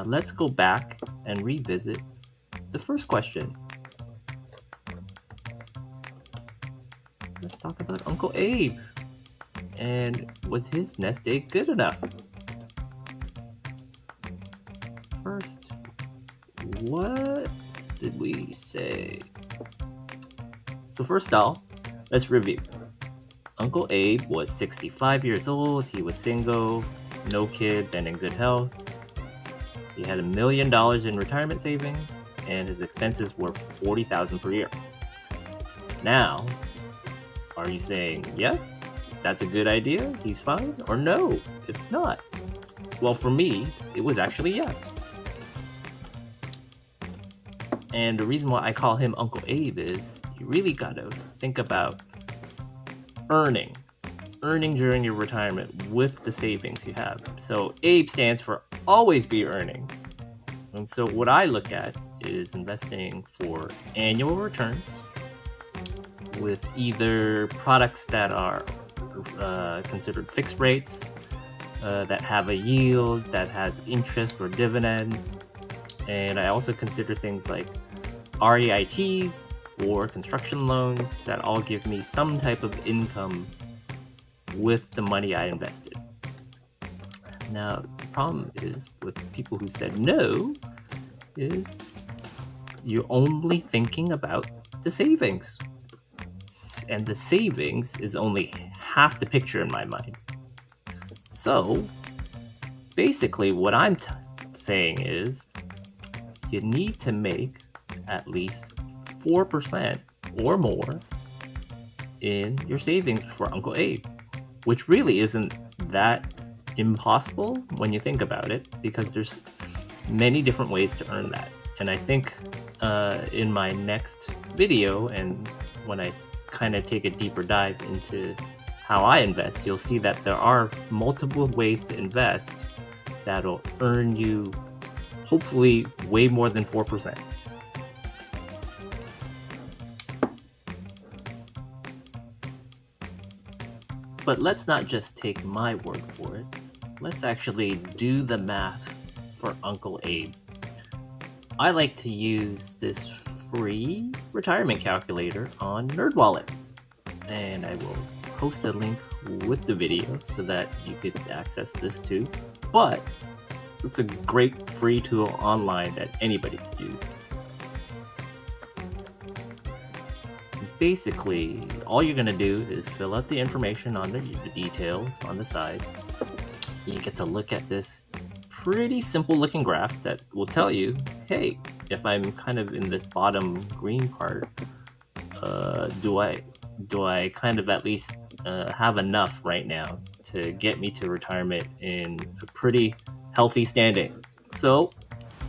let's go back and revisit the first question. Let's talk about Uncle Abe. And was his nest egg good enough? First, what did we say? So first off, let's review. Uncle Abe was 65 years old. He was single, no kids, and in good health. He had $1 million in retirement savings, and his expenses were $40,000 per year. Now, are you saying yes, that's a good idea, he's fine, or no, it's not? Well, for me, it was actually yes. And the reason why I call him Uncle Abe is you really gotta think about earning during your retirement with the savings you have. So Abe stands for always be earning. And so what I look at is investing for annual returns with either products that are considered fixed rates, that have a yield, that has interest or dividends. And I also consider things like REITs or construction loans that all give me some type of income with the money I invested. Now, the problem is with people who said no is you're only thinking about the savings. And the savings is only half the picture in my mind. So, basically what I'm saying is you need to make at least 4% or more in your savings for Uncle Abe, which really isn't that impossible when you think about it, because there's many different ways to earn that. And I think in my next video, and when I kind of take a deeper dive into how I invest, you'll see that there are multiple ways to invest that'll earn you hopefully way more than 4%. But let's not just take my word for it. Let's actually do the math for Uncle Abe. I like to use this free retirement calculator on NerdWallet. And I will post a link with the video so that you could access this too. But it's a great free tool online that anybody could use. Basically, all you're going to do is fill out the information on the details on the side. You get to look at this pretty simple looking graph that will tell you, hey, if I'm kind of in this bottom green part, do I kind of at least have enough right now to get me to retirement in a pretty healthy standing? So,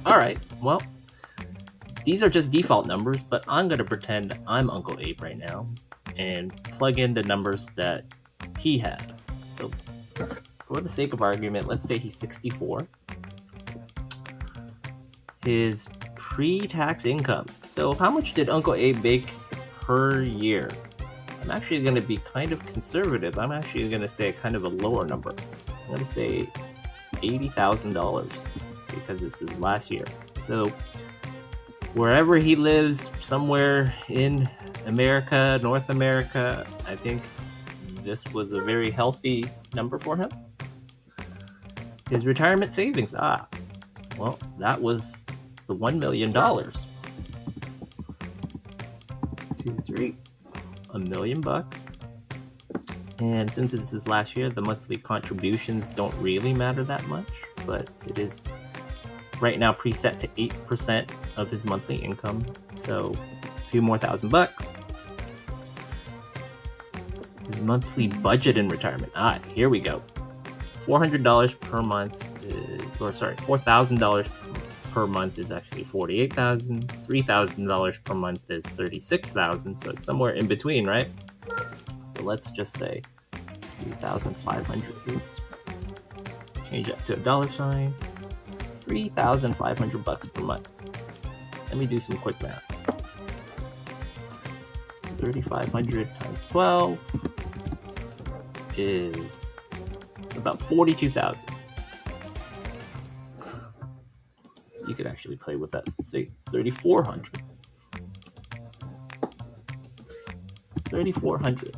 all right, well, these are just default numbers, but I'm going to pretend I'm Uncle Abe right now and plug in the numbers that he has. So for the sake of argument, let's say he's 64. His pre-tax income. So how much did Uncle Abe make per year? I'm actually going to be kind of conservative. I'm actually going to say kind of a lower number. I'm going to say $80,000 because this is last year. So wherever he lives, somewhere in America, North America, I think this was a very healthy number for him. His retirement savings, well, that was the $1 million. 2, 3, $1 million bucks. And since this is last year, the monthly contributions don't really matter that much, but it is right now preset to 8% of his monthly income, so a few more $1,000. His monthly budget in retirement. Here we go. $400 per month, $4,000 per month is actually $48,000. $3,000 per month is $36,000. So it's somewhere in between, right? So let's just say 3,500. Oops. Change that to a dollar sign. $3,500 per month. Let me do some quick math. 3,500 times 12 is about 42,000. you could actually play with that. Say 3,400. 3,400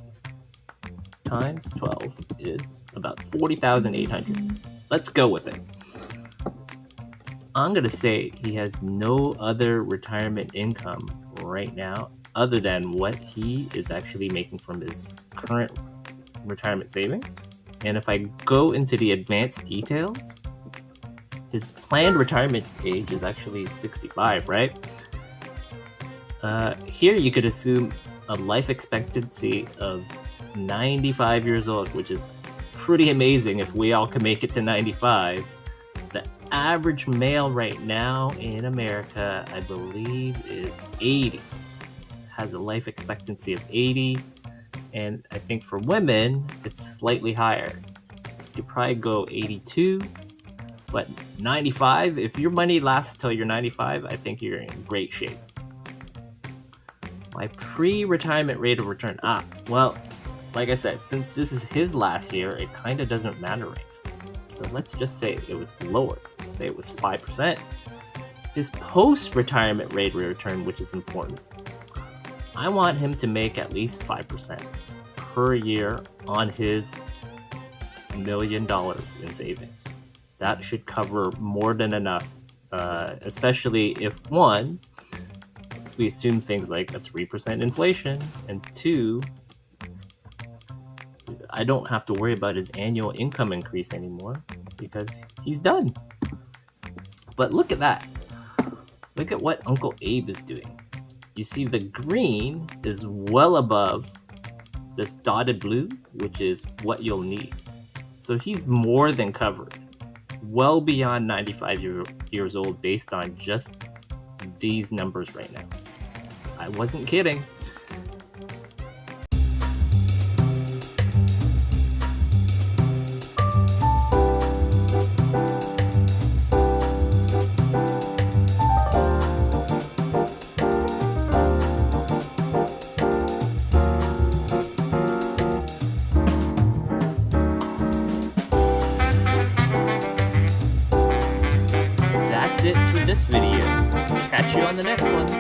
times 12 is about 40,800. Let's go with it. I'm going to say he has no other retirement income right now other than what he is actually making from his current retirement savings. And if I go into the advanced details, his planned retirement age is actually 65, right? Here you could assume a life expectancy of 95 years old, which is pretty amazing if we all can make it to 95. The average male right now in America, I believe, is 80. Has a life expectancy of 80. And I think for women, it's slightly higher. You probably go 82, but 95, if your money lasts till you're 95, I think you're in great shape. My pre-retirement rate of return. Well, like I said, since this is his last year, it kind of doesn't matter right now. So let's just say it was lower. Let's say it was 5%. His post-retirement rate of return, which is important. I want him to make at least 5% per year on his $1 million in savings. That should cover more than enough, especially if, one, we assume things like a 3% inflation, and two, I don't have to worry about his annual income increase anymore because he's done. But look at that. Look at what Uncle Abe is doing. You see the green is well above this dotted blue, which is what you'll need. So he's more than covered, well beyond 95 years old based on just these numbers right now. I wasn't kidding. That's it for this video. Catch you on the next one.